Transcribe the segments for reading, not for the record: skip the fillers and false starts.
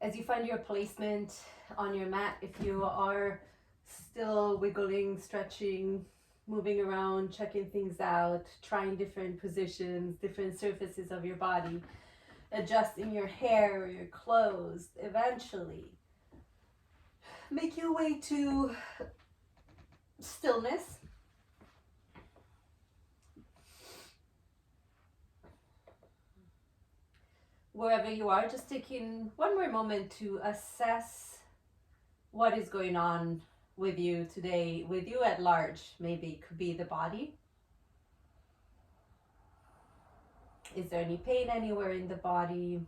As you find your placement on your mat, if you are still wiggling, stretching, moving around, checking things out, trying different positions, different surfaces of your body, adjusting your hair or your clothes, eventually make your way to stillness. Wherever you are, just taking one more moment to assess what is going on with you today, with you at large. Maybe it could be the body. Is there any pain anywhere in the body?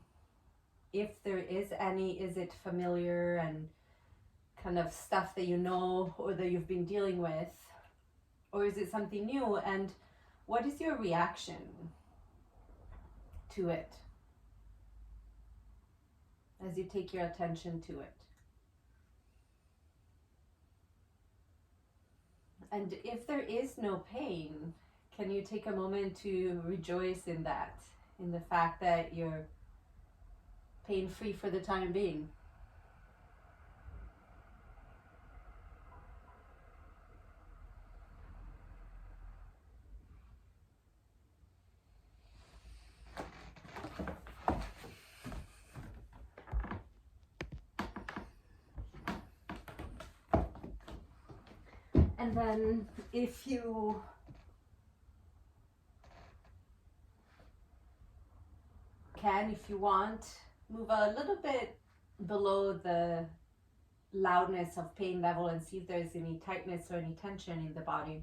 If there is any, is it familiar and kind of stuff that you know or that you've been dealing with? Or is it something new? And what is your reaction to it as you take your attention to it? And if there is no pain, can you take a moment to rejoice in that, in the fact that you're pain-free for the time being? And then if you can, if you want, move a little bit below the loudness of pain level and see if there's any tightness or any tension in the body.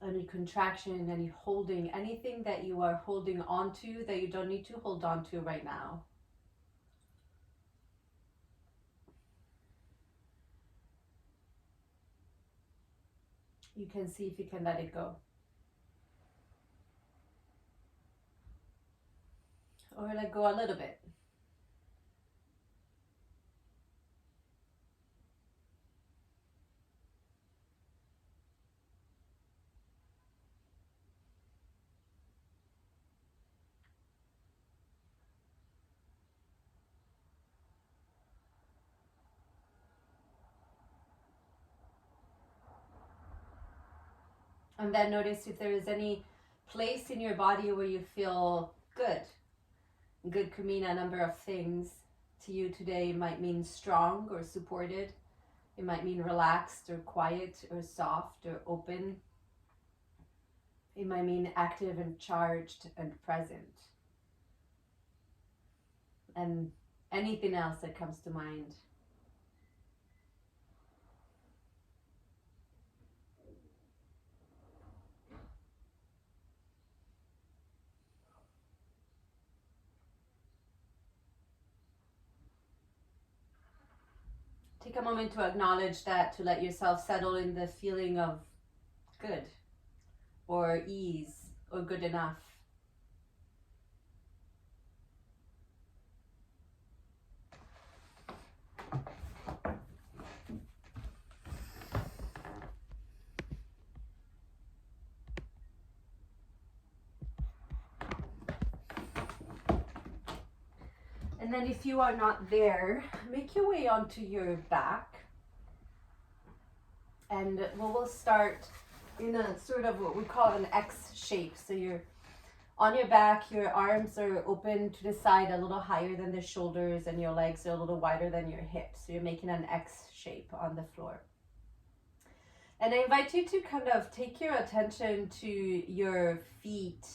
Any contraction, any holding, anything that you are holding on to that you don't need to hold on to right now. You can see if you can let it go. Or let go a little bit. And then notice if there is any place in your body where you feel good. Good could mean a number of things. To you today, it might mean strong or supported. It might mean relaxed or quiet or soft or open. It might mean active and charged and present. And anything else that comes to mind. Take a moment to acknowledge that, to let yourself settle in the feeling of good or ease or good enough. And then if you are not there, make your way onto your back. And we'll start in a sort of what we call an X shape. So you're on your back, your arms are open to the side a little higher than the shoulders, and your legs are a little wider than your hips. So you're making an X shape on the floor. And I invite you to kind of take your attention to your feet,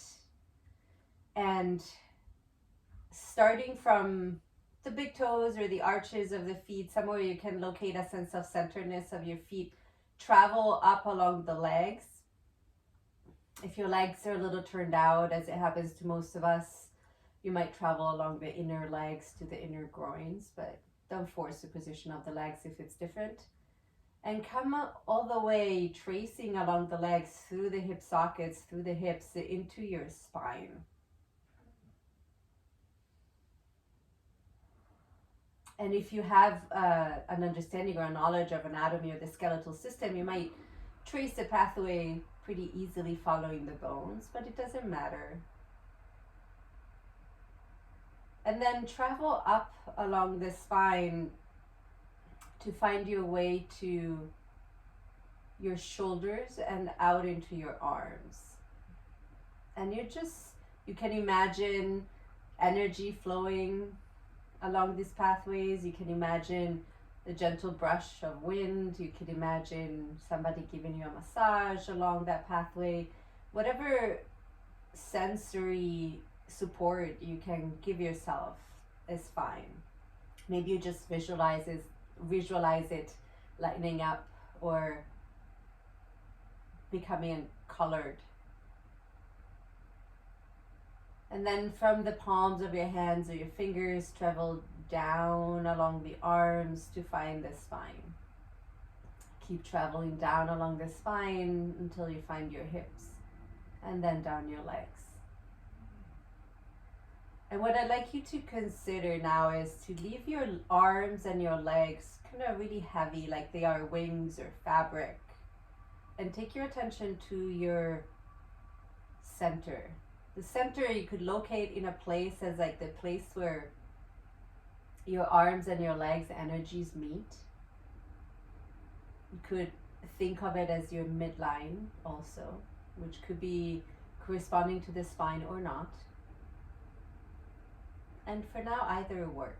and starting from the big toes or the arches of the feet, somewhere you can locate a sense of centeredness of your feet, travel up along the legs. If your legs are a little turned out, as it happens to most of us, you might travel along the inner legs to the inner groins, but don't force the position of the legs if it's different. And come all the way, tracing along the legs, through the hip sockets, through the hips, into your spine. And if you have an understanding or a knowledge of anatomy or the skeletal system, you might trace the pathway pretty easily following the bones, but it doesn't matter. And then travel up along the spine to find your way to your shoulders and out into your arms. And you can imagine energy flowing along these pathways. You can imagine the gentle brush of wind. You can imagine somebody giving you a massage along that pathway. Whatever sensory support you can give yourself is fine. Maybe you just visualize it lightening up or becoming colored. And then from the palms of your hands or your fingers, travel down along the arms to find the spine. Keep traveling down along the spine until you find your hips, and then down your legs. And what I'd like you to consider now is to leave your arms and your legs kind of really heavy, like they are wings or fabric, and take your attention to your center. The center you could locate in a place as like the place where your arms and your legs energies meet. You could think of it as your midline also, which could be corresponding to the spine or not. And for now, either works.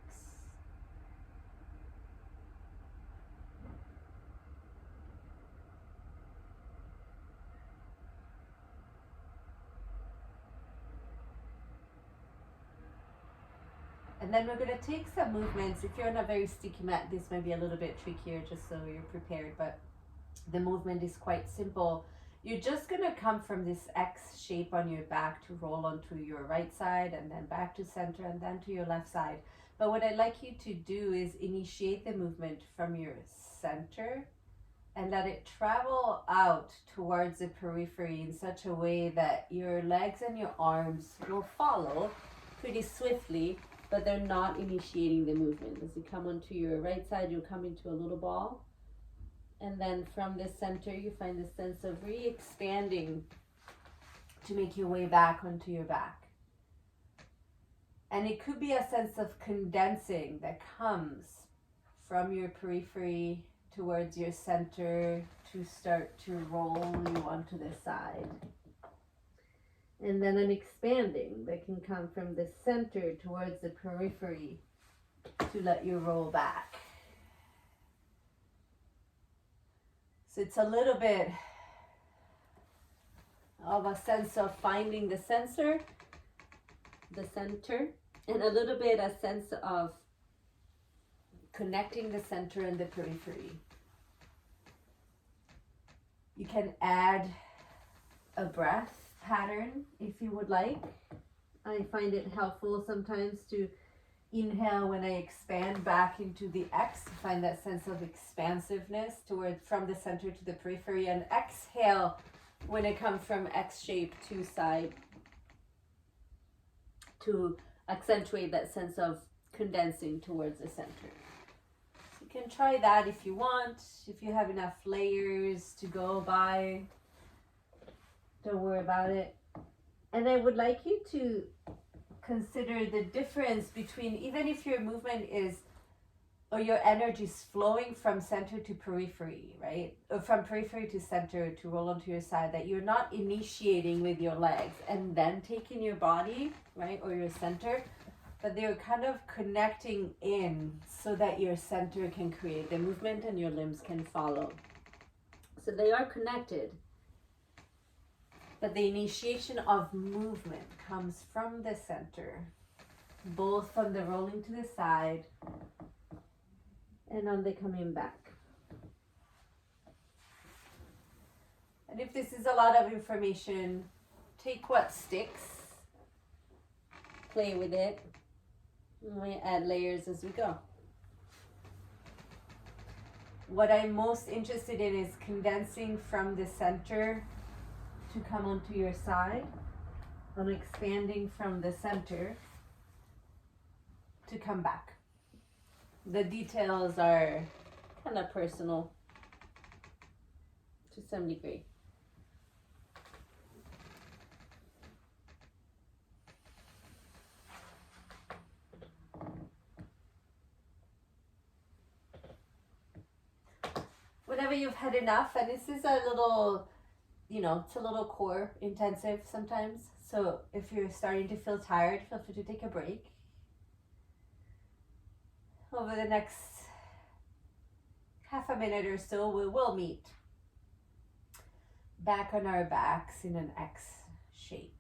And then we're going to take some movements. If you're on a very sticky mat, this might be a little bit trickier, just so you're prepared, but the movement is quite simple. You're just going to come from this X shape on your back to roll onto your right side, and then back to center, and then to your left side. But what I'd like you to do is initiate the movement from your center and let it travel out towards the periphery in such a way that your legs and your arms will follow pretty swiftly, but they're not initiating the movement. As you come onto your right side, you'll come into a little ball. And then from the center, you find this sense of re-expanding to make your way back onto your back. And it could be a sense of condensing that comes from your periphery towards your center to start to roll you onto the side. And then an expanding that can come from the center towards the periphery to let you roll back. So it's a little bit of a sense of finding the center, and a little bit a sense of connecting the center and the periphery. You can add a breath pattern if you would like. I find it helpful sometimes to inhale when I expand back into the X, to find that sense of expansiveness from the center to the periphery, and exhale when I come from X shape to side to accentuate that sense of condensing towards the center. So you can try that if you want. If you have enough layers to go by, don't worry about it. And I would like you to consider the difference between, even if your movement is, or your energy is flowing from center to periphery, right? Or from periphery to center to roll onto your side, that you're not initiating with your legs and then taking your body, right? Or your center, but they're kind of connecting in so that your center can create the movement and your limbs can follow. So they are connected. But the initiation of movement comes from the center, both from the rolling to the side and on the coming back. And if this is a lot of information, take what sticks, play with it, and we add layers as we go. What I'm most interested in is condensing from the center to come onto your side, and expanding from the center to come back. The details are kind of personal to some degree. whenever you've had enough, and this is a little, it's a little core intensive sometimes. So if you're starting to feel tired, feel free to take a break. Over the next half a minute or so, we will meet back on our backs in an X shape.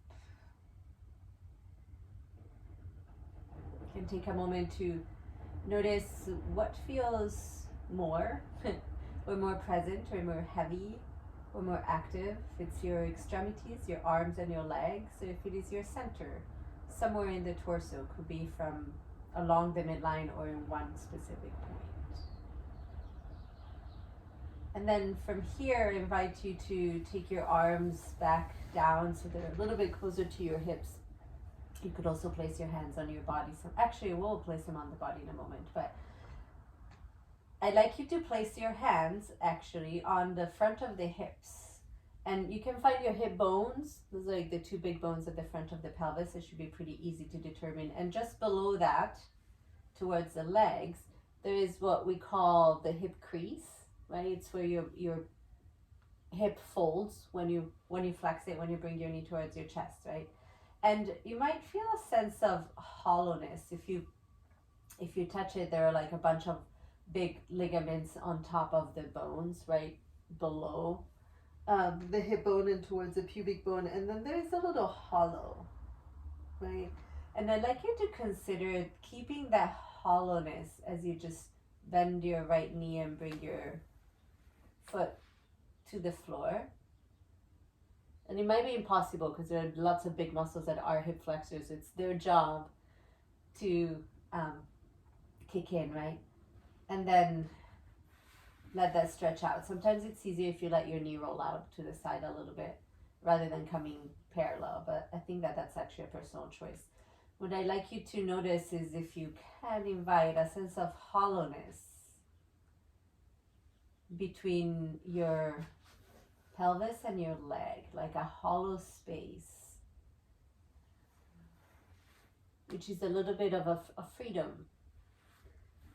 You can take a moment to notice what feels more or more present or more heavy or more active. If it's your extremities, your arms and your legs, or if it is your center, somewhere in the torso, could be from along the midline or in one specific point. And then from here, I invite you to take your arms back down so they're a little bit closer to your hips. You could also place your hands on your body. So actually, we'll place them on the body in a moment, but I'd like you to place your hands actually on the front of the hips. And you can find your hip bones. Those are like the two big bones at the front of the pelvis. It should be pretty easy to determine. And just below that, towards the legs, there is what we call the hip crease, right? It's where your hip folds when you flex it, when you bring your knee towards your chest, right? And you might feel a sense of hollowness. If you touch it, there are like a bunch of big ligaments on top of the bones, right below the hip bone and towards the pubic bone. And then there's a little hollow, right? And I'd like you to consider keeping that hollowness as you just bend your right knee and bring your foot to the floor. And it might be impossible because there are lots of big muscles that are hip flexors. It's their job to kick in, right? And then let that stretch out. Sometimes it's easier if you let your knee roll out to the side a little bit rather than coming parallel. But I think that that's actually a personal choice. What I'd like you to notice is if you can invite a sense of hollowness between your pelvis and your leg, like a hollow space, which is a little bit of a freedom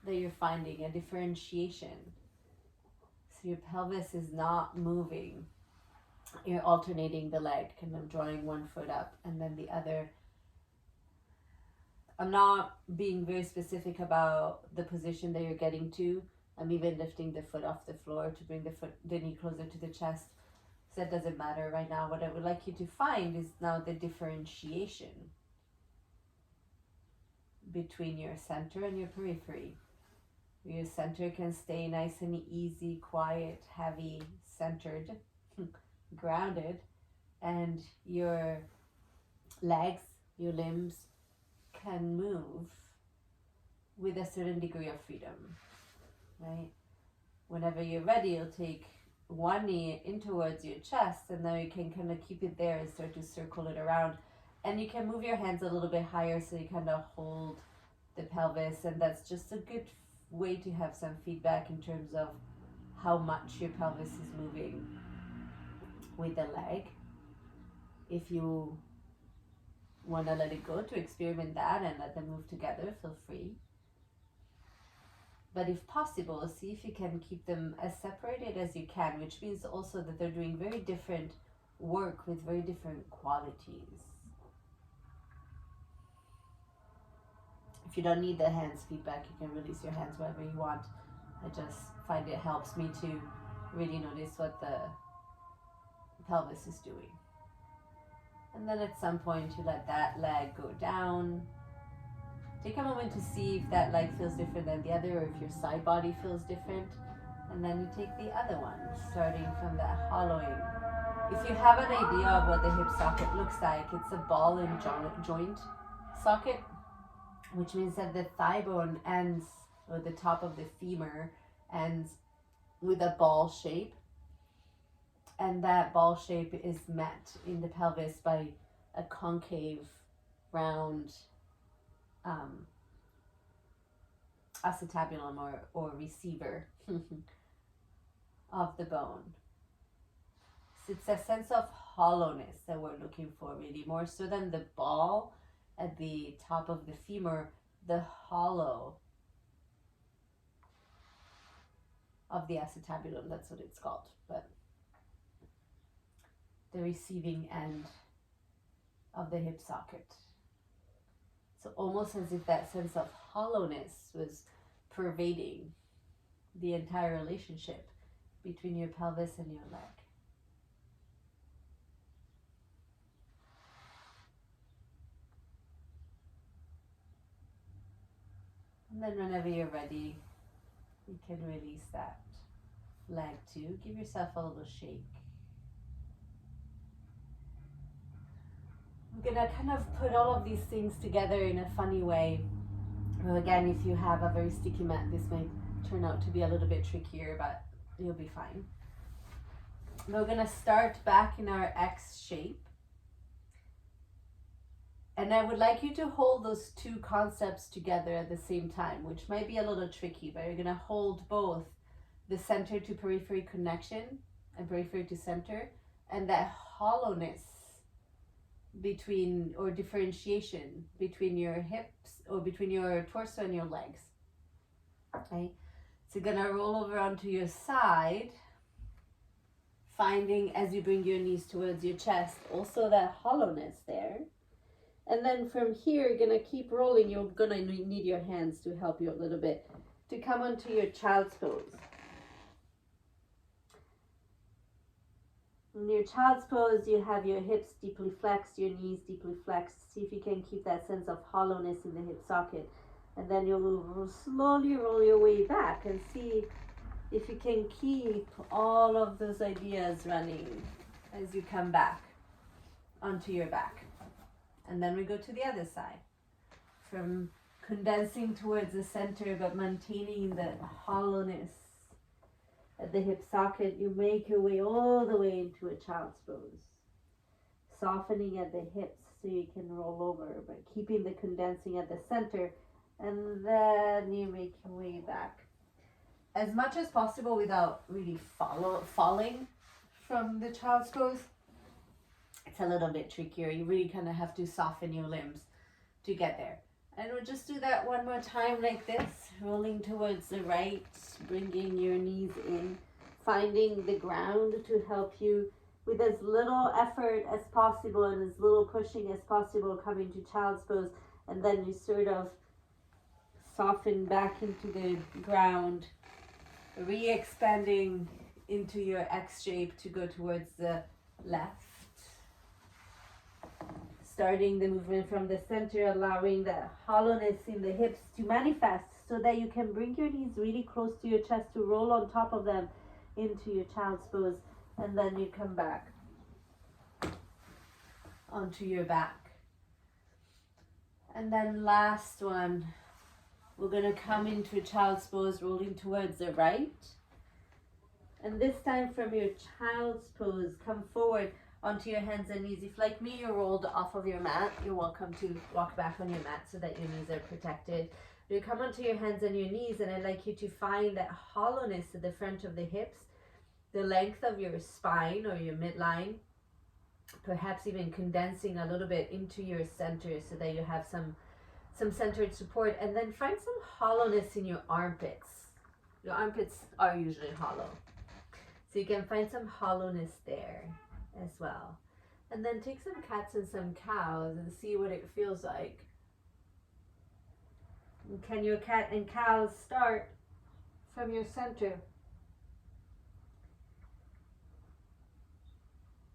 that you're finding, a differentiation. So your pelvis is not moving. You're alternating the leg, kind of drawing one foot up and then the other. I'm not being very specific about the position that you're getting to. I'm even lifting the foot off the floor to bring the knee closer to the chest. So that doesn't matter right now. What I would like you to find is now the differentiation between your center and your periphery. Your center can stay nice and easy, quiet, heavy, centered, grounded, and your legs, your limbs can move with a certain degree of freedom, right? Whenever you're ready, you'll take one knee in towards your chest, and then you can kind of keep it there and start to circle it around. And you can move your hands a little bit higher so you kind of hold the pelvis, and that's just a good way to have some feedback in terms of how much your pelvis is moving with the leg. If you want to let it go, to experiment that and let them move together, feel free. But if possible, see if you can keep them as separated as you can, which means also that they're doing very different work with very different qualities. If you don't need the hands feedback, you can release your hands wherever you want. I just find it helps me to really notice what the pelvis is doing. And then at some point you let that leg go down. Take a moment to see if that leg feels different than the other, or if your side body feels different. And then you take the other one, starting from that hollowing. If you have an idea of what the hip socket looks like, it's a ball and joint socket, which means that the thigh bone ends, or the top of the femur ends with a ball shape. And that ball shape is met in the pelvis by a concave, round acetabulum or receiver of the bone. So it's a sense of hollowness that we're looking for, really, more so than the ball at the top of the femur, the hollow of the acetabulum. That's what it's called, but the receiving end of the hip socket. So almost as if that sense of hollowness was pervading the entire relationship between your pelvis and your leg. And then whenever you're ready, you can release that leg too. Give yourself a little shake. I'm gonna kind of put all of these things together in a funny way. Well, again, if you have a very sticky mat, this may turn out to be a little bit trickier, but you'll be fine. We're gonna start back in our X shape. And I would like you to hold those two concepts together at the same time, which might be a little tricky, but you're gonna hold both the center to periphery connection and periphery to center, and that hollowness between, or differentiation between your hips, or between your torso and your legs. Okay, so you're gonna roll over onto your side, finding as you bring your knees towards your chest also that hollowness there. And then from here, you're gonna keep rolling. You're gonna need your hands to help you a little bit to come onto your child's pose. In your child's pose, you have your hips deeply flexed, your knees deeply flexed. See if you can keep that sense of hollowness in the hip socket. And then you'll slowly roll your way back and see if you can keep all of those ideas running as you come back onto your back. And then we go to the other side. From condensing towards the center but maintaining the hollowness at the hip socket, you make your way all the way into a child's pose. Softening at the hips so you can roll over, but keeping the condensing at the center. And then you make your way back as much as possible without really falling from the child's pose. It's a little bit trickier. You really kind of have to soften your limbs to get there. And we'll just do that one more time like this, rolling towards the right, bringing your knees in, finding the ground to help you with as little effort as possible and as little pushing as possible, coming to child's pose. And then you sort of soften back into the ground, re-expanding into your X shape to go towards the left. Starting the movement from the center, allowing that hollowness in the hips to manifest so that you can bring your knees really close to your chest to roll on top of them into your child's pose. And then you come back onto your back. And then last one, we're going to come into child's pose, rolling towards the right. And this time from your child's pose, come forward onto your hands and knees. If like me, you're rolled off of your mat, you're welcome to walk back on your mat so that your knees are protected. You come onto your hands and your knees, and I'd like you to find that hollowness at the front of the hips, the length of your spine or your midline, perhaps even condensing a little bit into your center so that you have some centered support. And then find some hollowness in your armpits. Your armpits are usually hollow, so you can find some hollowness there as well. And then take some cats and some cows and see what it feels like. And can your cat and cows start from your center,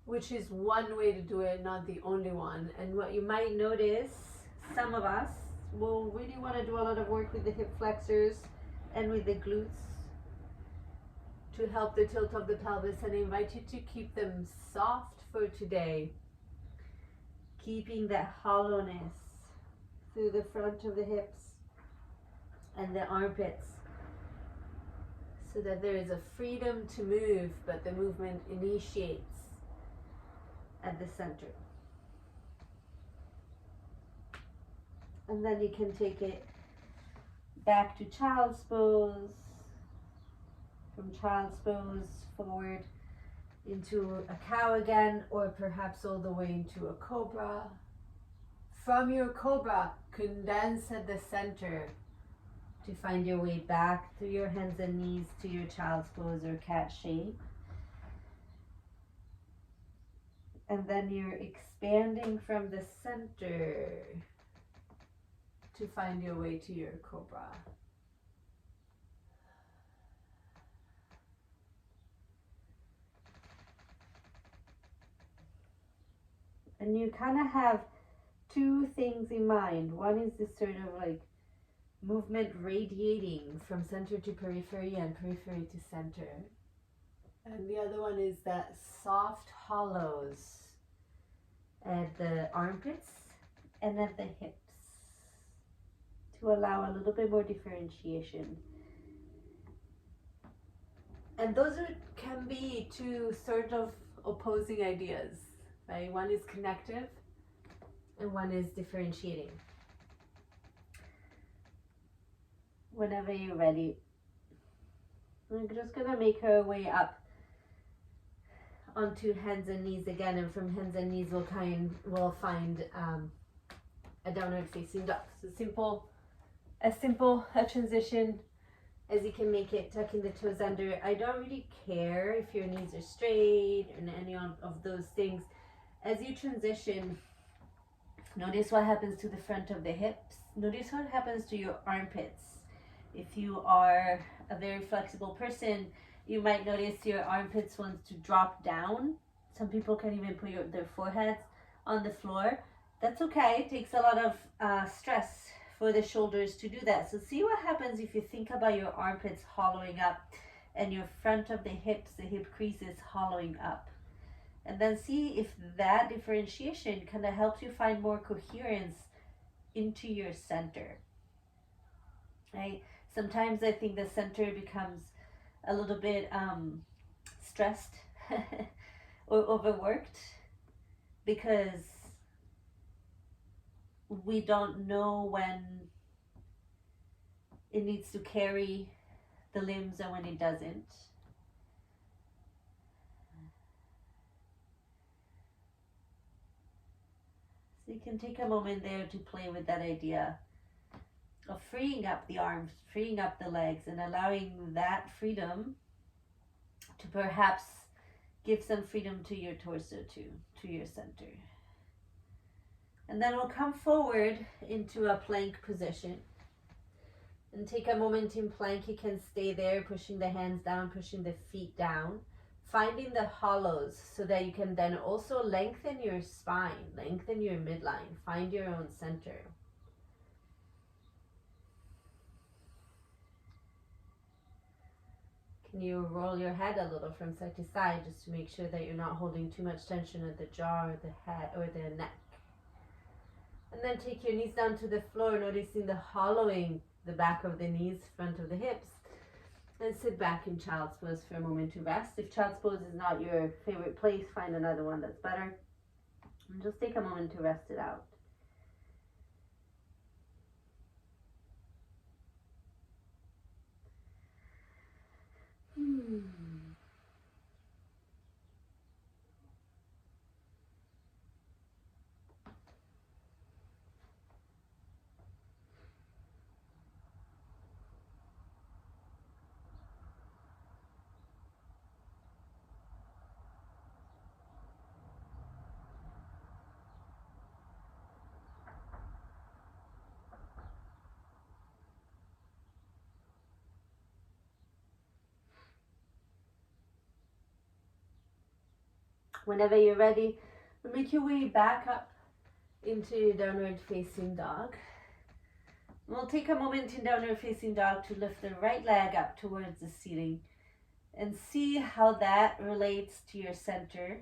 which is one way to do it, not the only one. And what you might notice, some of us will really want to do a lot of work with the hip flexors and with the glutes to help the tilt of the pelvis, and I invite you to keep them soft for today, keeping that hollowness through the front of the hips and the armpits so that there is a freedom to move, but the movement initiates at the center. And then you can take it back to child's pose, from child's pose forward into a cow again, or perhaps all the way into a cobra. From your cobra, condense at the center, to find your way back through your hands and knees to your child's pose or cat shape. And then you're expanding from the center to find your way to your cobra. And you kind of have two things in mind. One is this sort of like movement radiating from center to periphery and periphery to center. And the other one is that soft hollows at the armpits and at the hips to allow a little bit more differentiation. And those can be two sort of opposing ideas, right? One is connective and one is differentiating. Whenever you're ready, we're just gonna make our way up onto hands and knees again, and from hands and knees we'll find a downward facing dog. So as simple a transition as you can make it, tucking the toes under. I don't really care if your knees are straight and any of those things. As you transition, notice what happens to the front of the hips. Notice what happens to your armpits. If you are a very flexible person, you might notice your armpits want to drop down. Some people can even put their foreheads on the floor. That's okay. It takes a lot of stress for the shoulders to do that. So see what happens if you think about your armpits hollowing up and your front of the hips, the hip crease is hollowing up. And then see if that differentiation kind of helps you find more coherence into your center. Right? Sometimes I think the center becomes a little bit stressed or overworked because we don't know when it needs to carry the limbs and when it doesn't. So you can take a moment there to play with that idea of freeing up the arms, freeing up the legs, and allowing that freedom to perhaps give some freedom to your torso too, to your center. And then we'll come forward into a plank position. And take a moment in plank. You can stay there, pushing the hands down, pushing the feet down, finding the hollows so that you can then also lengthen your spine, lengthen your midline, find your own center. Can you roll your head a little from side to side just to make sure that you're not holding too much tension at the jaw or the head or the neck? And then take your knees down to the floor, noticing the hollowing, the back of the knees, front of the hips. And sit back in child's pose for a moment to rest. If child's pose is not your favorite place, find another one that's better. And just take a moment to rest it out. Whenever you're ready, make your way back up into downward facing dog. We'll take a moment in downward facing dog to lift the right leg up towards the ceiling and see how that relates to your center.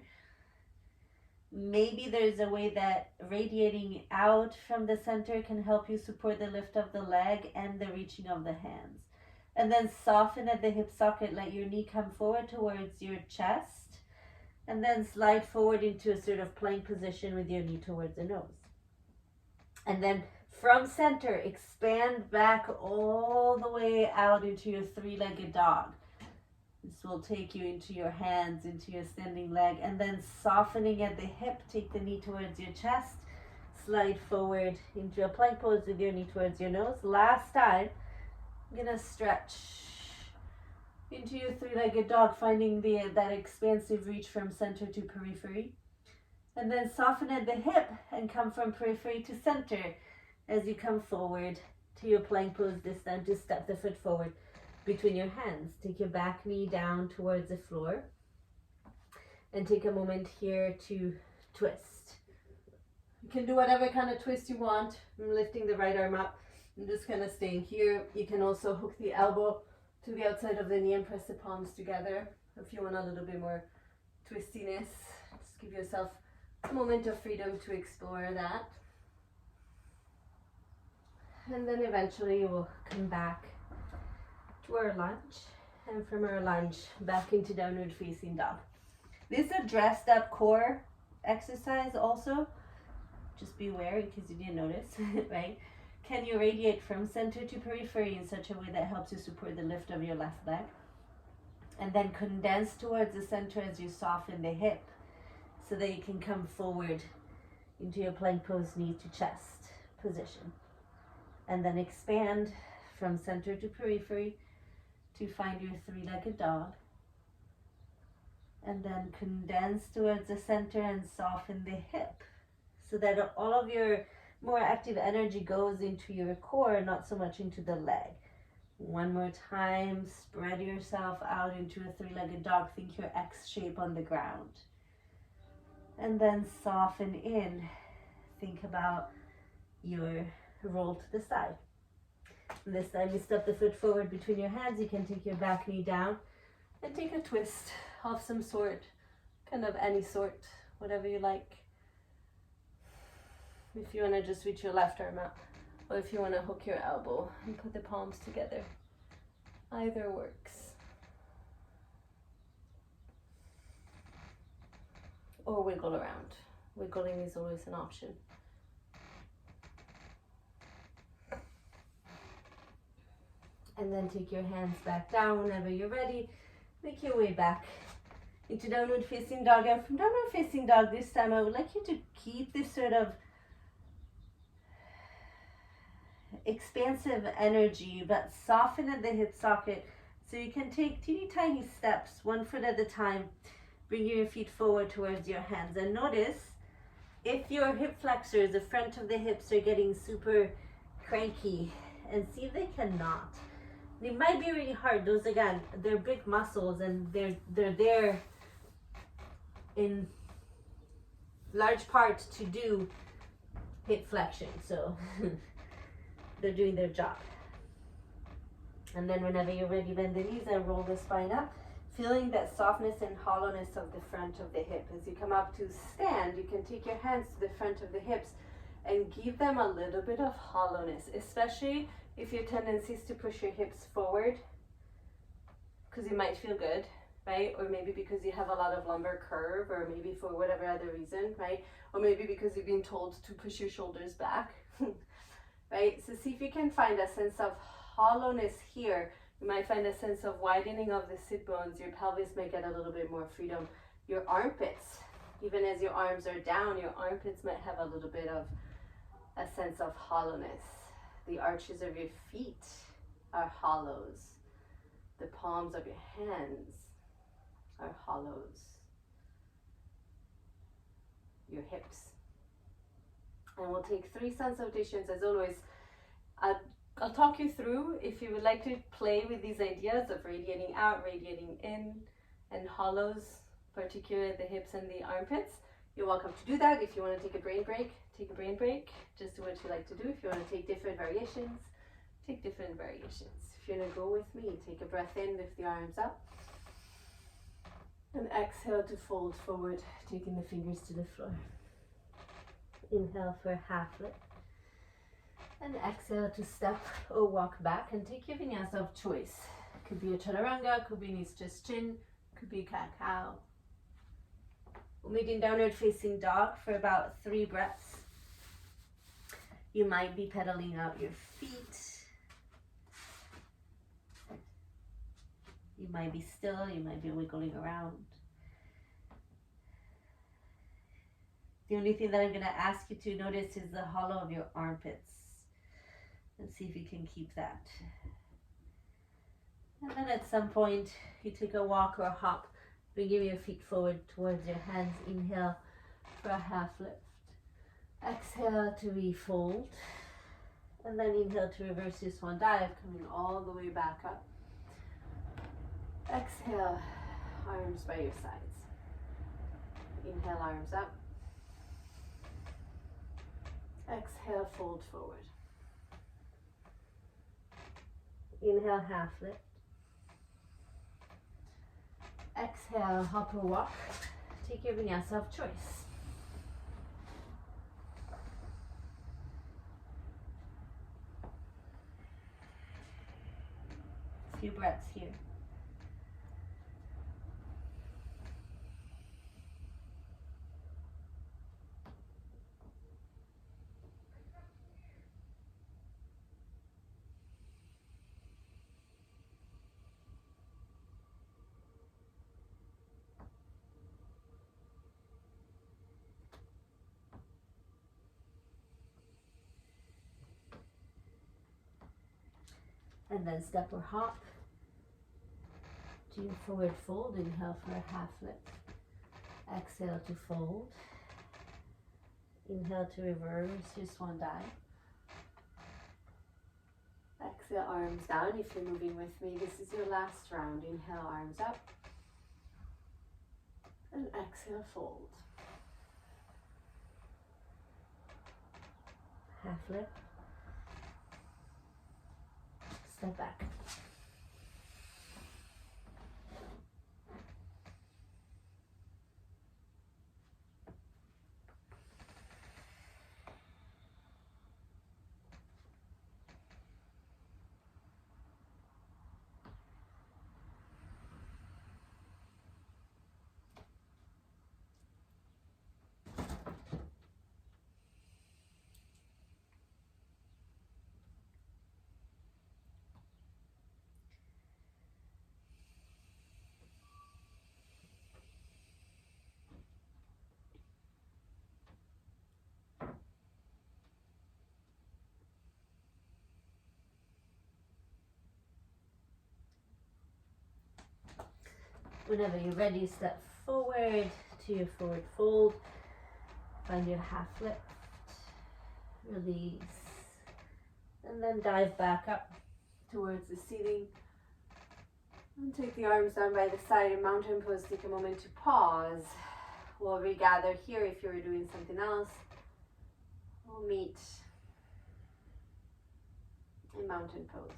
Maybe there's a way that radiating out from the center can help you support the lift of the leg and the reaching of the hands. And then soften at the hip socket, let your knee come forward towards your chest. And then slide forward into a sort of plank position with your knee towards the nose. And then from center, expand back all the way out into your three-legged dog. This will take you into your hands, into your standing leg. And then softening at the hip, take the knee towards your chest. Slide forward into a plank pose with your knee towards your nose. Last time, I'm gonna stretch into your three-legged dog, finding that expansive reach from center to periphery. And then soften at the hip and come from periphery to center as you come forward to your plank pose this time. Just step the foot forward between your hands. Take your back knee down towards the floor. And take a moment here to twist. You can do whatever kind of twist you want. I'm lifting the right arm up. I'm just kind of staying here. You can also hook the elbow to the outside of the knee and press the palms together. If you want a little bit more twistiness, just give yourself a moment of freedom to explore that. And then eventually we'll come back to our lunge. And from our lunge, back into downward facing dog. This is a dressed up core exercise also. Just beware in case you didn't notice, right? Can you radiate from center to periphery in such a way that helps you support the lift of your left leg? And then condense towards the center as you soften the hip so that you can come forward into your plank pose, knee to chest position. And then expand from center to periphery to find your three-legged dog. And then condense towards the center and soften the hip so that all of your more active energy goes into your core, not so much into the leg. One more time, spread yourself out into a three-legged dog. Think your X shape on the ground. And then soften in. Think about your roll to the side. And this time you step the foot forward between your hands. You can take your back knee down and take a twist of some sort, kind of any sort, whatever you like. If you want to just reach your left arm up, or if you want to hook your elbow and put the palms together, either works. Or wiggle around. Wiggling is always an option. And then take your hands back down whenever you're ready. Make your way back into downward facing dog. And from downward facing dog this time, I would like you to keep this sort of expansive energy, but soften at the hip socket so you can take teeny tiny steps, 1 foot at a time. Bring your feet forward towards your hands and notice if your hip flexors, the front of the hips, are getting super cranky, and see if they cannot. They might be really hard. Those, again, they're big muscles and they're there in large part to do hip flexion, so they're doing their job. And then whenever you're ready, bend the knees and roll the spine up, feeling that softness and hollowness of the front of the hip. As you come up to stand, you can take your hands to the front of the hips and give them a little bit of hollowness, especially if your tendency is to push your hips forward, because you might feel good, right? Or maybe because you have a lot of lumbar curve, or maybe for whatever other reason, right? Or maybe because you've been told to push your shoulders back, right? So see if you can find a sense of hollowness here. You might find a sense of widening of the sit bones. Your pelvis might get a little bit more freedom. Your armpits, even as your arms are down, your armpits might have a little bit of a sense of hollowness. The arches of your feet are hollows. The palms of your hands are hollows. Your hips. And we'll take 3 sun salutations as always. I'll talk you through if you would like to play with these ideas of radiating out, radiating in, and hollows, particularly the hips and the armpits. You're welcome to do that. If you want to take a brain break, take a brain break. Just do what you like to do. If you want to take different variations, take different variations. If you're going to go with me, take a breath in, lift the arms up. And exhale to fold forward, taking the fingers to the floor. Inhale for half lift. And exhale to step or walk back and take your vinyasa of choice. Could be a chaturanga, could be knees to chin, could be cat-cow. We'll meet in downward facing dog for about 3 breaths. You might be pedaling out your feet. You might be still, you might be wiggling around. The only thing that I'm going to ask you to notice is the hollow of your armpits. And see if you can keep that. And then at some point, you take a walk or a hop, bringing your feet forward towards your hands. Inhale for a half lift. Exhale to refold. And then inhale to reverse your swan dive, coming all the way back up. Exhale, arms by your sides. Inhale, arms up. Exhale, fold forward. Inhale, half lift. Exhale, hop or walk. Take your vinyasa of choice. A few breaths here. And then step or hop to your forward fold. Inhale for a half lift. Exhale to fold. Inhale to reverse your swan dive. Exhale, arms down if you're moving with me. This is your last round. Inhale, arms up. And exhale, fold. Half lift. Step back. Whenever you're ready, step forward to your forward fold. Find your half lift. Release. And then dive back up towards the ceiling. And take the arms down by the side in mountain pose. Take a moment to pause. We'll regather here if you're doing something else. We'll meet in mountain pose.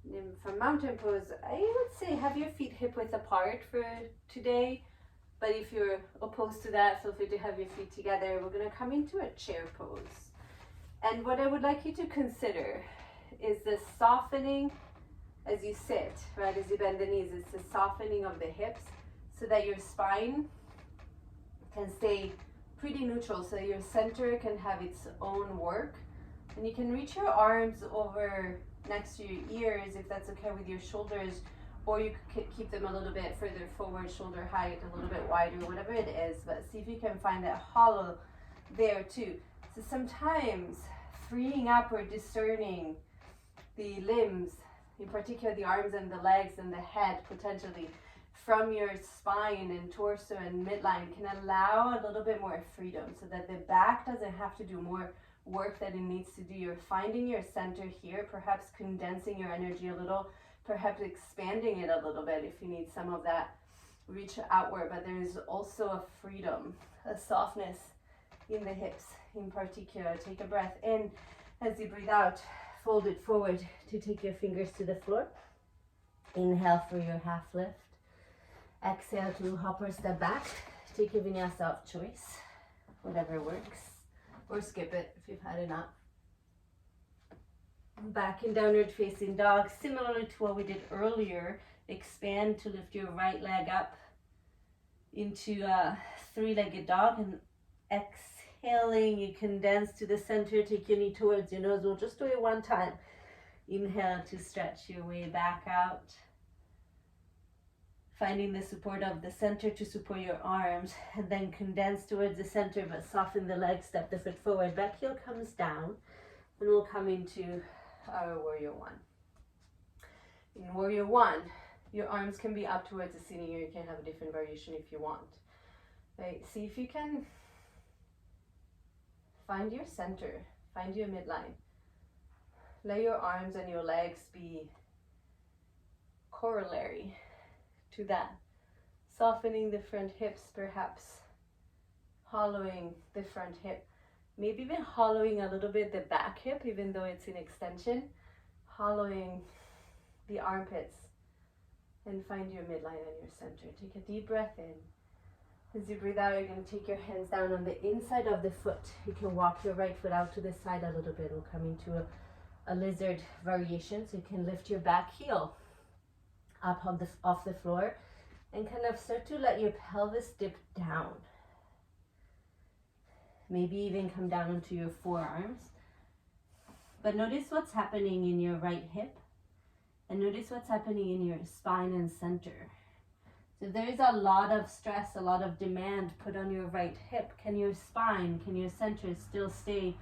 And from mountain pose, I would say have your feet hip width apart for today. But if you're opposed to that, feel free to have your feet together. We're going to come into a chair pose. And what I would like you to consider is the softening as you sit, right? As you bend the knees, it's the softening of the hips so that your spine can stay pretty neutral, so your center can have its own work. And you can reach your arms over next to your ears if that's okay with your shoulders, or you could keep them a little bit further forward, shoulder height, a little bit wider, whatever it is, but see if you can find that hollow there too. So sometimes freeing up or discerning the limbs, in particular the arms and the legs and the head potentially, from your spine and torso and midline can allow a little bit more freedom so that the back doesn't have to do more work that it needs to do. You're finding your center here, perhaps condensing your energy a little, perhaps expanding it a little bit if you need some of that reach outward, but there is also a freedom, a softness in the hips in particular. Take a breath in. As you breathe out, fold it forward to take your fingers to the floor. Inhale for your half lift. Exhale to hop or step back. Take your vinyasa of choice, whatever works, or skip it if you've had enough. Back in downward facing dog, similarly to what we did earlier. Expand to lift your right leg up into a three-legged dog, and exhaling, you condense to the center, take your knee towards your nose. We'll just do it one time. Inhale to stretch your way back out. Finding the support of the center to support your arms, and then condense towards the center, but soften the legs, step the foot forward. Back heel comes down, and we'll come into our warrior one. In warrior one, your arms can be up towards the ceiling, or you can have a different variation if you want. Right? See if you can find your center, find your midline. Let your arms and your legs be corollary to that. Softening the front hips, perhaps hollowing the front hip. Maybe even hollowing a little bit the back hip, even though it's in extension. Hollowing the armpits. And find your midline and your center. Take a deep breath in. As you breathe out, you're going to take your hands down on the inside of the foot. You can walk your right foot out to the side a little bit. We'll come into a lizard variation. So you can lift your back heel up off the floor and kind of start to let your pelvis dip down. Maybe even come down onto your forearms. But notice what's happening in your right hip. And notice what's happening in your spine and center. So there is a lot of stress, a lot of demand put on your right hip. Can your spine, can your center still stay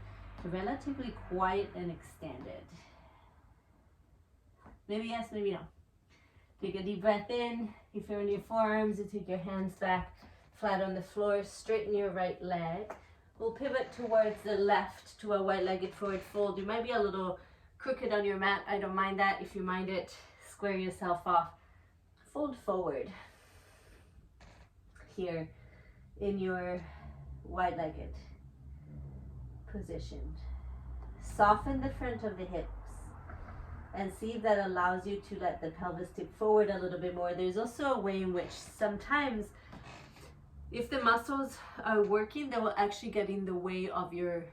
relatively quiet and extended? Maybe yes, maybe no. Take a deep breath in. If you're on your forearms, you take your hands back flat on the floor. Straighten your right leg. We'll pivot towards the left to a wide-legged forward fold. You might be a little crooked on your mat. I don't mind that. If you mind it, square yourself off. Fold forward here in your wide-legged position. Soften the front of the hips and see if that allows you to let the pelvis tip forward a little bit more. There's also a way in which sometimes if the muscles are working, they will actually get in the way of your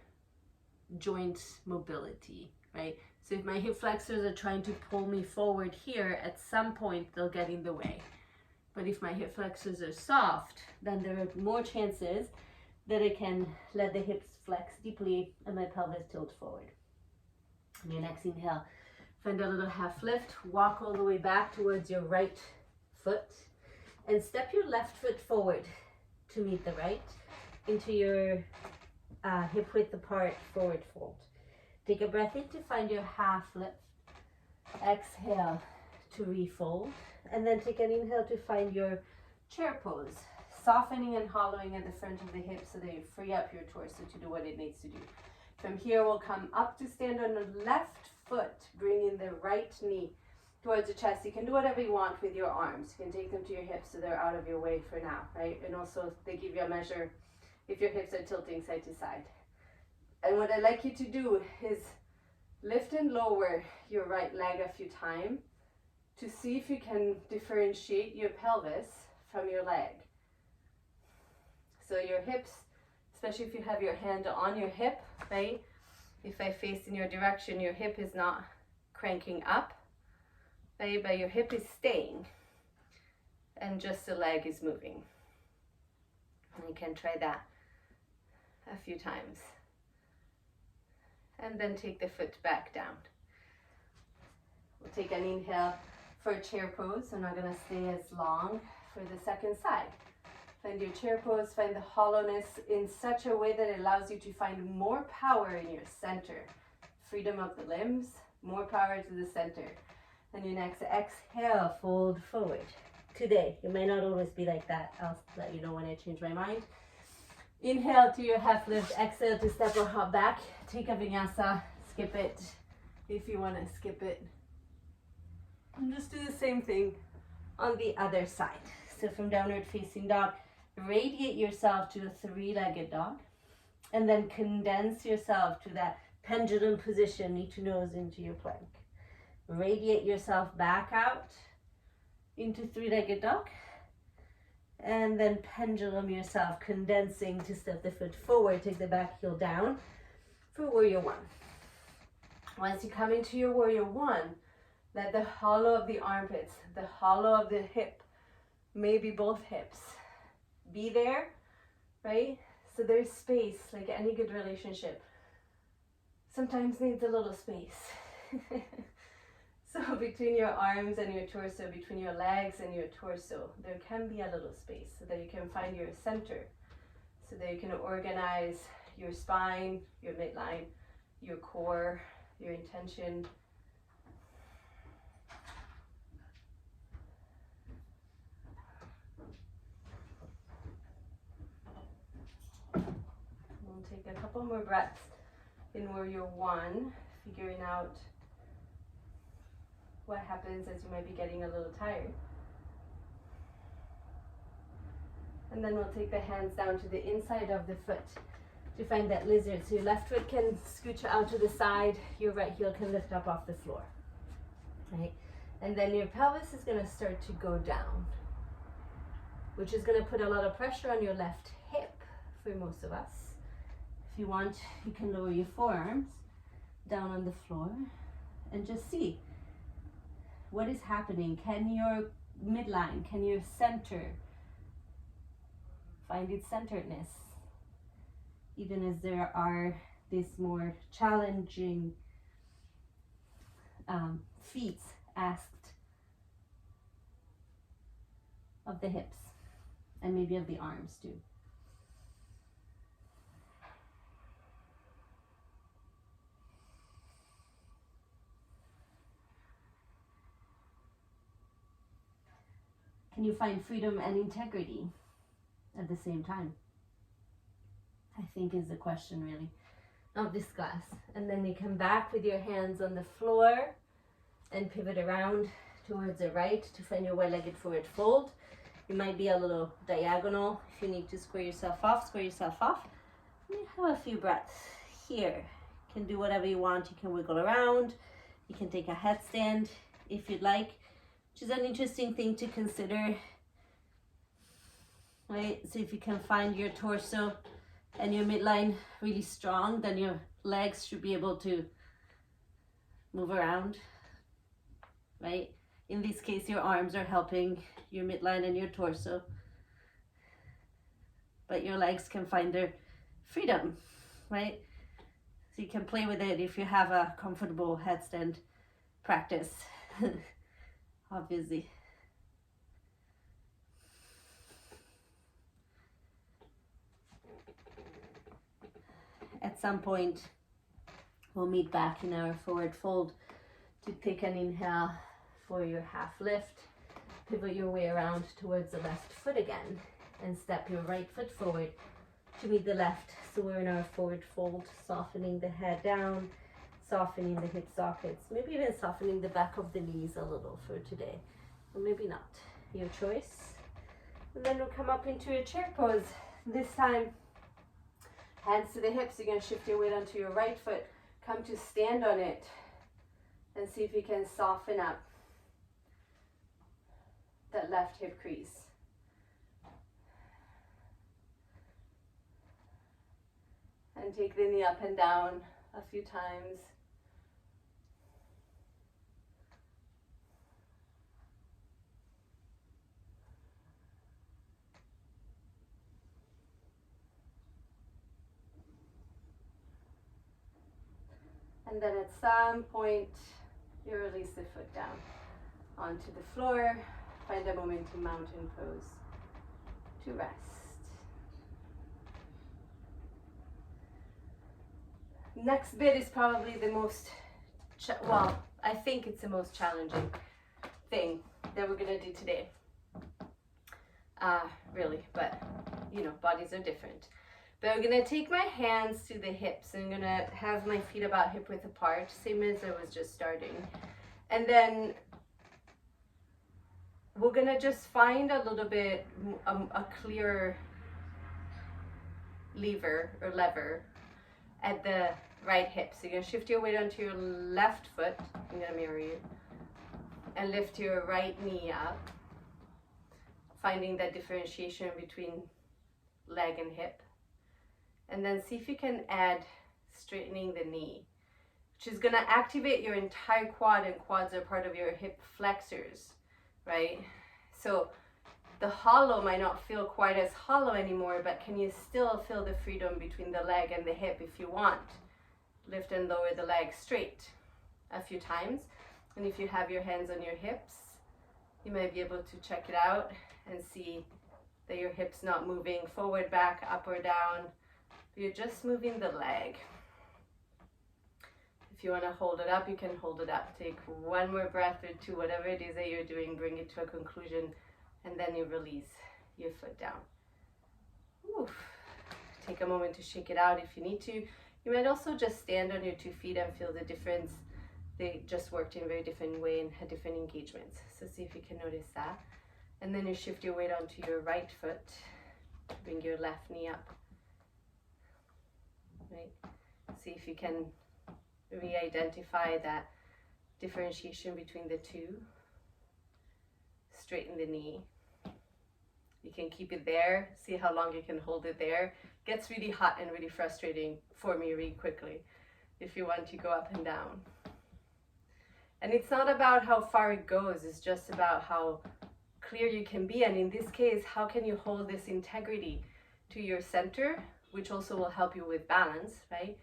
joint mobility, right? So if my hip flexors are trying to pull me forward here, at some point they'll get in the way. But if my hip flexors are soft, then there are more chances that I can let the hips flex deeply and my pelvis tilt forward. On your next inhale, find a little half lift, walk all the way back towards your right foot and step your left foot forward to meet the right into your hip width apart forward fold. Take a breath in to find your half lift. Exhale to refold. And then take an inhale to find your chair pose. Softening and hollowing at the front of the hips so that you free up your torso to do what it needs to do. From here, we'll come up to stand on the left foot, bringing the right knee towards the chest. You can do whatever you want with your arms. You can take them to your hips so they're out of your way for now, right? And also they give you a measure if your hips are tilting side to side. And what I'd like you to do is lift and lower your right leg a few times to see if you can differentiate your pelvis from your leg. So your hips, especially if you have your hand on your hip, right? If I face in your direction, your hip is not cranking up, right? But your hip is staying and just the leg is moving. And you can try that a few times. And then take the foot back down. We'll take an inhale for a chair pose. I'm not going to stay as long for the second side. Find your chair pose, find the hollowness in such a way that it allows you to find more power in your center. Freedom of the limbs, more power to the center. And your next exhale, fold forward. Today, it may not always be like that. I'll let you know when I change my mind. Inhale to your half lift, exhale to step or hop back. Take a vinyasa, skip it if you want to skip it. And just do the same thing on the other side. So from downward facing dog, radiate yourself to a three-legged dog and then condense yourself to that pendulum position, knee to nose into your plank. Radiate yourself back out into three-legged dog and then pendulum yourself, condensing to step the foot forward, take the back heel down for warrior one. Once you come into your warrior one, let the hollow of the armpits, the hollow of the hip, maybe both hips, be there, right? So there's space, like any good relationship. Sometimes needs a little space. So between your arms and your torso, between your legs and your torso, there can be a little space so that you can find your center, so that you can organize your spine, your midline, your core, your intention. We'll take a couple more breaths in warrior one, figuring out what happens as you might be getting a little tired. And then we'll take the hands down to the inside of the foot to find that lizard. So your left foot can scooch out to the side, your right heel can lift up off the floor, right? And then your pelvis is gonna start to go down, which is gonna put a lot of pressure on your left hip for most of us. If you want, you can lower your forearms down on the floor and just see what is happening. Can your midline, can your center find its centeredness, even as there are these more challenging feats asked of the hips and maybe of the arms too. Can you find freedom and integrity at the same time? I think is the question really of this class. And then you come back with your hands on the floor and pivot around towards the right to find your wide-legged forward fold. You might be a little diagonal. If you need to square yourself off, square yourself off. You have a few breaths here. You can do whatever you want. You can wiggle around. You can take a headstand if you'd like, which is an interesting thing to consider. Right, so if you can find your torso and your midline really strong, then your legs should be able to move around, right? In this case, your arms are helping your midline and your torso, but your legs can find their freedom, right? So you can play with it if you have a comfortable headstand practice, obviously. At some point, we'll meet back in our forward fold to take an inhale for your half lift. Pivot your way around towards the left foot again and step your right foot forward to meet the left. So we're in our forward fold, softening the head down, softening the hip sockets, maybe even softening the back of the knees a little for today, or maybe not, your choice. And then we'll come up into a chair pose. This time, hands to the hips. You're going to shift your weight onto your right foot. Come to stand on it and see if you can soften up that left hip crease. And take the knee up and down a few times. And then at some point, you release the foot down onto the floor. Find a momentum mountain pose to rest. Next bit is probably the most, well, I think it's the most challenging thing that we're gonna do today. Really, but you know, bodies are different. But I'm gonna take my hands to the hips and I'm gonna have my feet about hip width apart, same as I was just starting. And then we're gonna just find a little bit a clear lever at the right hip. So you're gonna shift your weight onto your left foot. I'm gonna mirror you. And lift your right knee up. Finding that differentiation between leg and hip. And then see if you can add straightening the knee, which is gonna activate your entire quad, and quads are part of your hip flexors, right? So the hollow might not feel quite as hollow anymore, but can you still feel the freedom between the leg and the hip if you want? Lift and lower the leg straight a few times. And if you have your hands on your hips, you might be able to check it out and see that your hip's not moving forward, back, up or down. You're just moving the leg. If you want to hold it up, you can hold it up. Take one more breath or two, whatever it is that you're doing, bring it to a conclusion, and then you release your foot down. Oof. Take a moment to shake it out if you need to. You might also just stand on your 2 feet and feel the difference. They just worked in a very different way and had different engagements. So see if you can notice that. And then you shift your weight onto your right foot. Bring your left knee up. Right? See if you can re-identify that differentiation between the two. Straighten the knee. You can keep it there. See how long you can hold it there. It gets really hot and really frustrating for me really quickly if you want to go up and down. And it's not about how far it goes, it's just about how clear you can be. And in this case, how can you hold this integrity to your center, which also will help you with balance, right?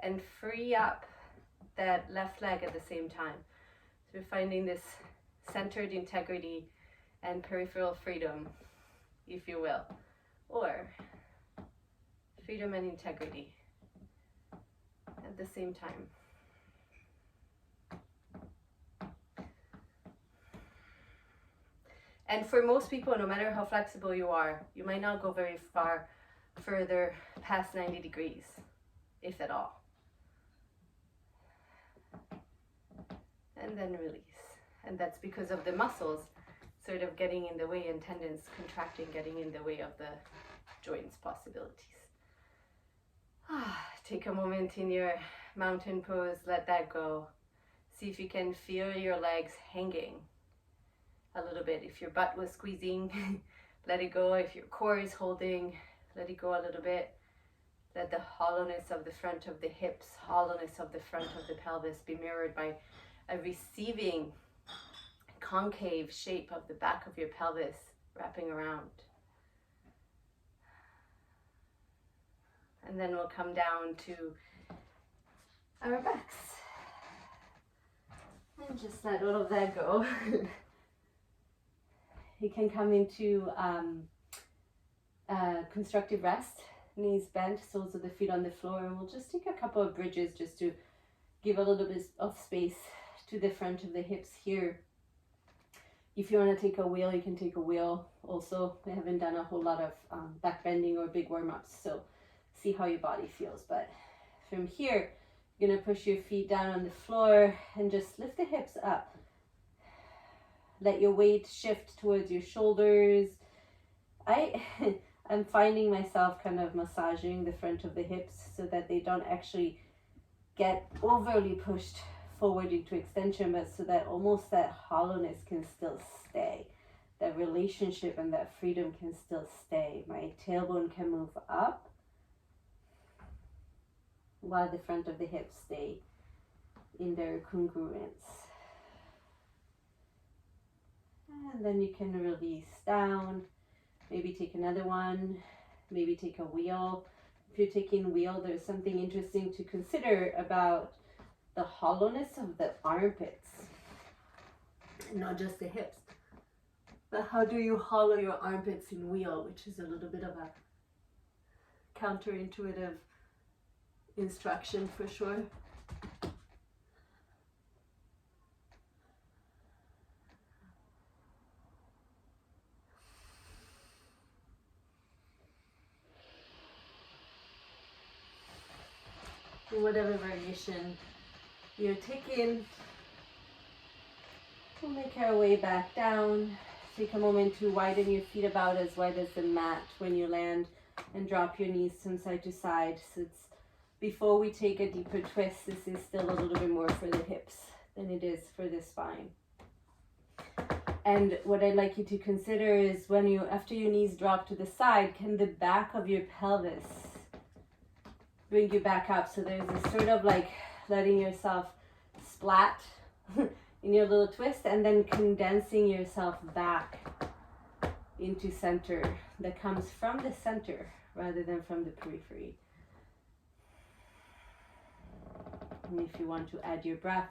And free up that left leg at the same time. So we're finding this centered integrity and peripheral freedom, if you will, or freedom and integrity at the same time. And for most people, no matter how flexible you are, you might not go very far further past 90 degrees, if at all. And then release. And that's because of the muscles sort of getting in the way and tendons contracting, getting in the way of the joints possibilities. Take a moment in your mountain pose, let that go. See if you can feel your legs hanging a little bit. If your butt was squeezing, let it go. If your core is holding, let it go a little bit. Let the hollowness of the front of the hips, hollowness of the front of the pelvis be mirrored by a receiving concave shape of the back of your pelvis wrapping around. And then we'll come down to our backs. And just let all of that go. You can come into constructive rest, knees bent, soles of the feet on the floor, and we'll just take a couple of bridges just to give a little bit of space to the front of the hips here. If you want to take a wheel, you can take a wheel also. We haven't done a whole lot of back bending or big warm-ups, so see how your body feels. But from here, you're going to push your feet down on the floor and just lift the hips up. Let your weight shift towards your shoulders. I'm finding myself kind of massaging the front of the hips so that they don't actually get overly pushed forward into extension, but so that almost that hollowness can still stay. That relationship and that freedom can still stay. My tailbone can move up while the front of the hips stay in their congruence. And then you can release down. Maybe take another one. Maybe take a wheel. If you're taking wheel, there's something interesting to consider about the hollowness of the armpits, not just the hips. But how do you hollow your armpits in wheel, which is a little bit of a counterintuitive instruction for sure. In whatever variation you're taking, we'll make our way back down. Take a moment to widen your feet about as wide as the mat when you land, and drop your knees from side to side. So it's, before we take a deeper twist, this is still a little bit more for the hips than it is for the spine. And what I'd like you to consider is when you, after your knees drop to the side, can the back of your pelvis bring you back up? So there's this sort of like letting yourself splat in your little twist and then condensing yourself back into center that comes from the center rather than from the periphery. And if you want to add your breath,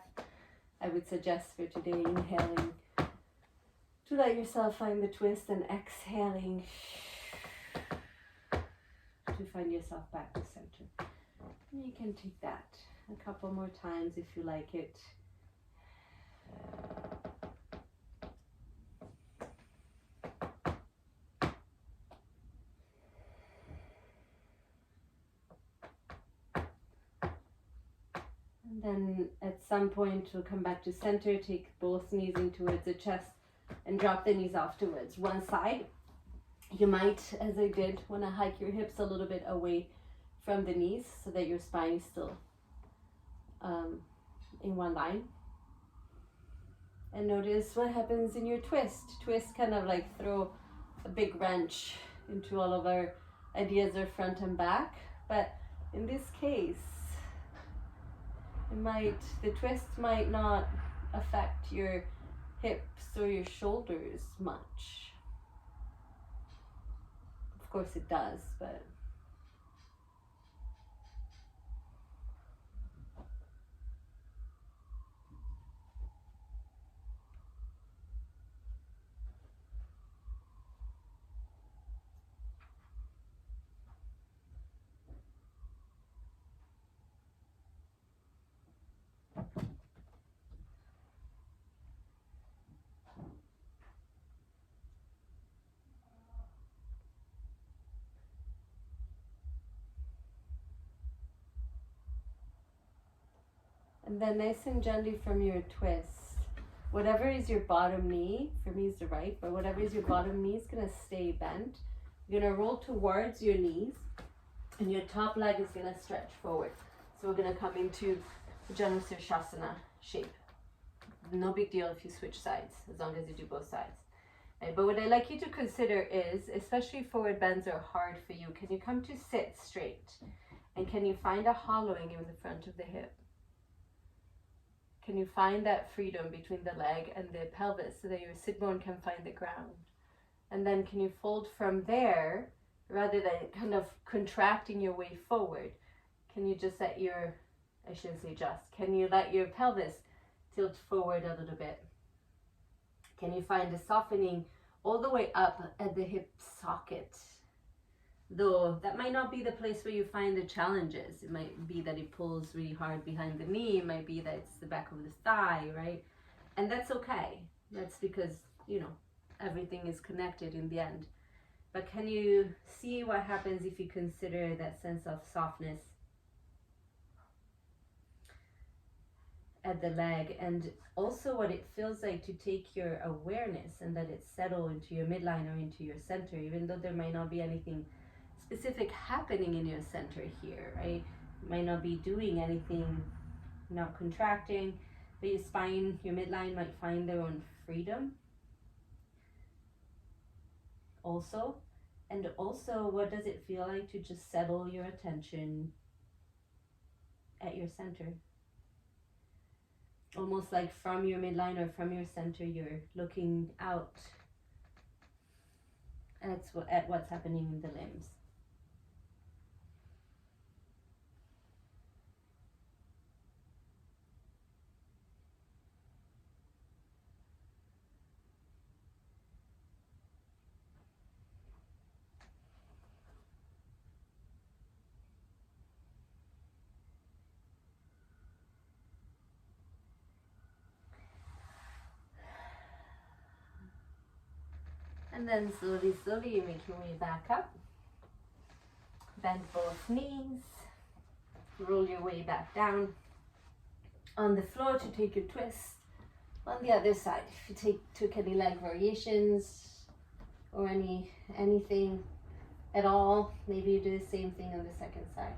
I would suggest for today inhaling to let yourself find the twist and exhaling to find yourself back to center. And you can take that a couple more times if you like it. And then at some point we'll come back to center, take both knees in towards the chest and drop the knees off towards one side. You might, as I did, want to hike your hips a little bit away from the knees so that your spine is still in one line. And notice what happens in your twist. Twist kind of like throw a big wrench into all of our ideas of front and back. But in this case, the twist might not affect your hips or your shoulders much. Of course it does, but and then nice and gently from your twist, whatever is your bottom knee, for me is the right, but whatever is your bottom knee is going to stay bent. You're going to roll towards your knees and your top leg is going to stretch forward. So we're going to come into Janusirsasana shape. No big deal if you switch sides, as long as you do both sides. Right, but what I'd like you to consider is, especially forward bends are hard for you, can you come to sit straight? And can you find a hollowing in the front of the hip? Can you find that freedom between the leg and the pelvis so that your sit bone can find the ground? And then can you fold from there, rather than kind of contracting your way forward? Can you just let your, I shouldn't say just, can you let your pelvis tilt forward a little bit? Can you find a softening all the way up at the hip socket? Though that might not be the place where you find the challenges. It might be that it pulls really hard behind the knee. It might be that it's the back of the thigh, right? And that's okay. That's because, you know, everything is connected in the end. But can you see what happens if you consider that sense of softness at the leg, and also what it feels like to take your awareness and let it settle into your midline or into your center, even though there might not be anything specific happening in your center here, right? You might not be doing anything, not contracting, but your spine, your midline might find their own freedom also. And also, what does it feel like to just settle your attention at your center? Almost like from your midline or from your center, you're looking out at what's happening in the limbs. And then slowly, slowly you make your way back up. Bend both knees. Roll your way back down on the floor to take your twist. On the other side, if you took any leg variations or anything at all, maybe you do the same thing on the second side.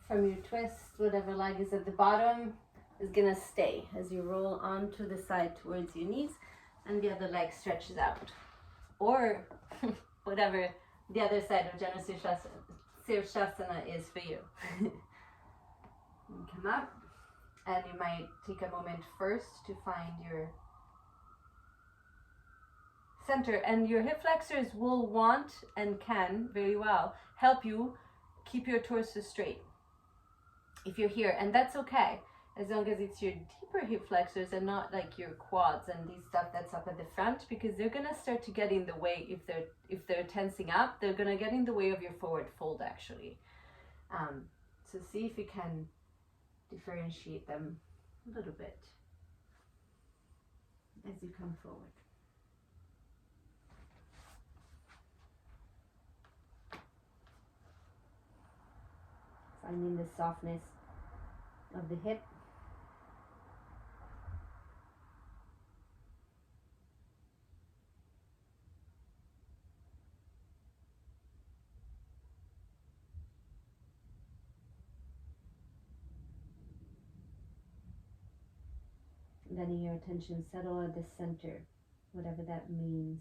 from your twist. Whatever leg is at the bottom is gonna stay as you roll onto the side towards your knees, and the other leg stretches out. Or whatever the other side of Janu Sirsasana is for you. And come up, and you might take a moment first to find your center, and your hip flexors will want and can very well help you keep your torso straight if you're here, and that's okay as long as it's your deeper hip flexors and not like your quads and these stuff that's up at the front, because they're gonna start to get in the way. If they're tensing up, they're gonna get in the way of your forward fold actually. So see if you can differentiate them a little bit as you come forward. Finding the softness of the hip. Letting your attention settle at the center, whatever that means.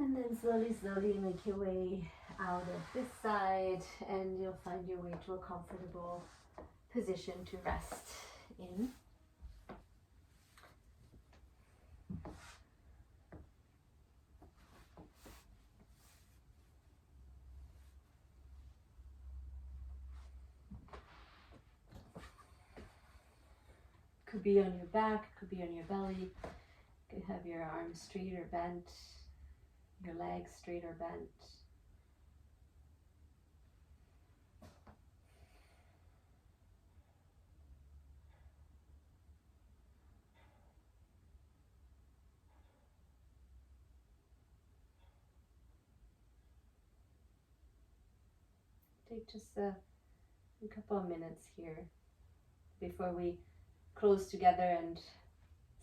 And then slowly, slowly make your way out of this side, and you'll find your way to a comfortable position to rest in. Could be on your back, could be on your belly. You could have your arms straight or bent, your legs straight or bent. Take just a couple of minutes here before we close together, and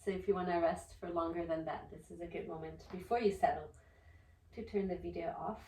so if you want to rest for longer than that, this is a good moment before you settle to turn the video off.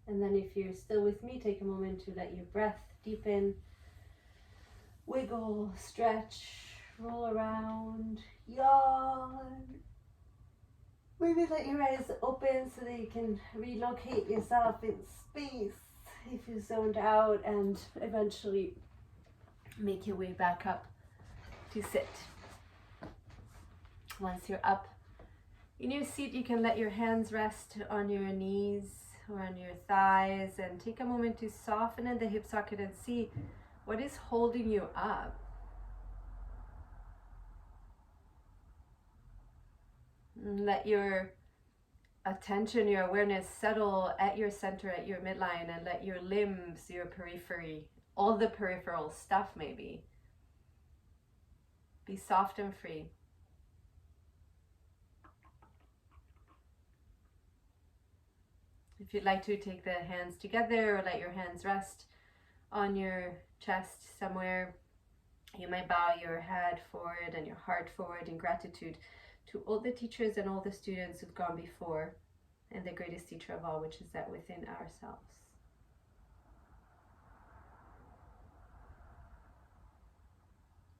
And then if you're still with me, take a moment to let your breath deepen, wiggle, stretch, roll around, yawn. Maybe let your eyes open so that you can relocate yourself in space if you zoned out, and eventually make your way back up to sit. Once you're up in your seat, you can let your hands rest on your knees or on your thighs, and take a moment to soften in the hip socket and see what is holding you up. Let your attention, your awareness settle at your center, at your midline, and let your limbs, your periphery, all the peripheral stuff maybe, be soft and free. If you'd like to, take the hands together or let your hands rest on your chest somewhere. You might bow your head forward and your heart forward in gratitude to all the teachers and all the students who've gone before, and the greatest teacher of all, which is that within ourselves.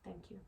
Thank you.